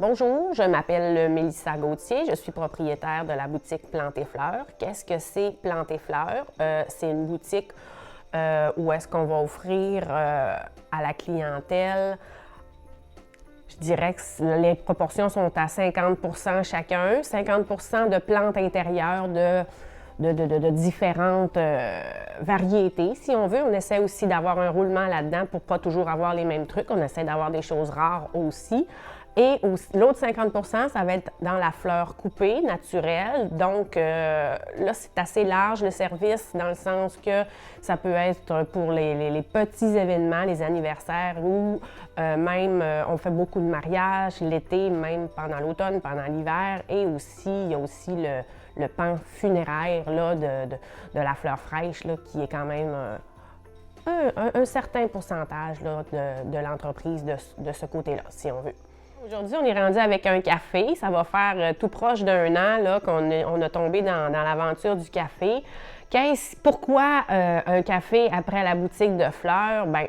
Bonjour, je m'appelle Mélissa Gauthier, je suis propriétaire de la boutique Plantes et Fleurs. Qu'est-ce que c'est Plantes et Fleurs? C'est une boutique où est-ce qu'on va offrir à la clientèle, je dirais que les proportions sont à 50 % chacun, 50 % de plantes intérieures de différentes variétés, si on veut. On essaie aussi d'avoir un roulement là-dedans pour pas toujours avoir les mêmes trucs. On essaie d'avoir des choses rares aussi. Et l'autre 50 % ça va être dans la fleur coupée, naturelle. Donc là, c'est assez large le service dans le sens que ça peut être pour les petits événements, les anniversaires ou même on fait beaucoup de mariages l'été, même pendant l'automne, pendant l'hiver. Et aussi, il y a aussi le pan funéraire là, de la fleur fraîche là, qui est quand même un certain pourcentage là, de l'entreprise de ce côté-là, si on veut. Aujourd'hui, on est rendu avec un café. Ça va faire tout proche d'un an qu'on a tombé dans l'aventure du café. Pourquoi un café après la boutique de fleurs? Bien,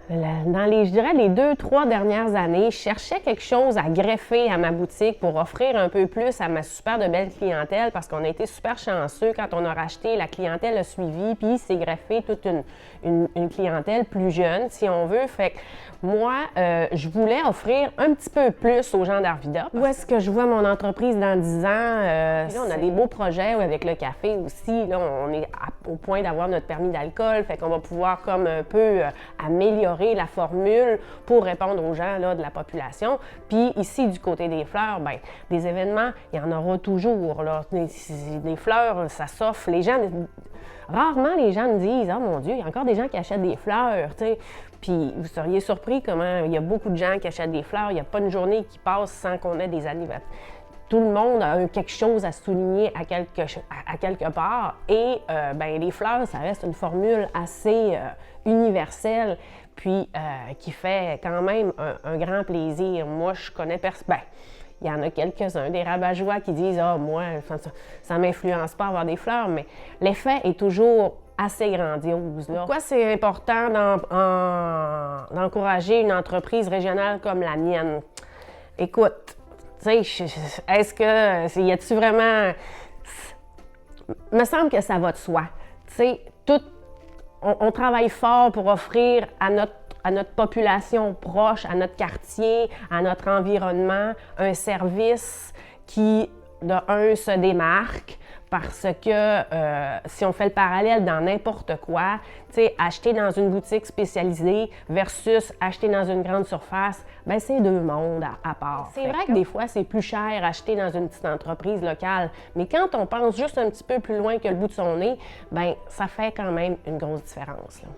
je dirais, les 2-3 dernières années, je cherchais quelque chose à greffer à ma boutique pour offrir un peu plus à ma super de belle clientèle parce qu'on a été super chanceux quand on a racheté, la clientèle a suivi, puis s'est greffé toute une clientèle plus jeune, si on veut. Fait que moi, je voulais offrir un petit peu plus aux gens d'Arvida. Où est-ce que je vois mon entreprise dans 10 ans? Là, on a des beaux projets avec le café aussi. Là, on est au point d'avoir notre permis d'alcool, fait qu'on va pouvoir comme un peu améliorer la formule pour répondre aux gens là, de la population. Puis ici, du côté des fleurs, bien, des événements, il y en aura toujours. Là. Des fleurs, ça s'offre. Rarement les gens me disent « Oh mon Dieu, il y a encore des gens qui achètent des fleurs. » Puis vous seriez surpris comment il y a beaucoup de gens qui achètent des fleurs. Il n'y a pas une journée qui passe sans qu'on ait des anniversaires. Tout le monde a quelque chose à souligner à quelque part. Et bien, les fleurs, ça reste une formule assez universelle, puis qui fait quand même un grand plaisir. Moi, je connais personne. Il y en a quelques-uns, des rabat-joie qui disent « Ah, moi, ça ne m'influence pas à avoir des fleurs », mais l'effet est toujours assez grandiose. Là. Pourquoi c'est important d'encourager une entreprise régionale comme la mienne? Écoute, tu sais, est-ce que, y a-tu vraiment... Il me semble que ça va de soi. Tu sais, on travaille fort pour offrir à notre population proche, à notre quartier, à notre environnement, un service qui, de un, se démarque parce que si on fait le parallèle dans n'importe quoi, tu sais, acheter dans une boutique spécialisée versus acheter dans une grande surface, bien, c'est deux mondes à part. C'est vrai que des fois, c'est plus cher acheter dans une petite entreprise locale, mais quand on pense juste un petit peu plus loin que le bout de son nez, bien, ça fait quand même une grosse différence, là.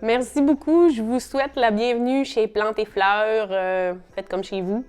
Merci beaucoup. Je vous souhaite la bienvenue chez Plantes et Fleurs. Faites comme chez vous.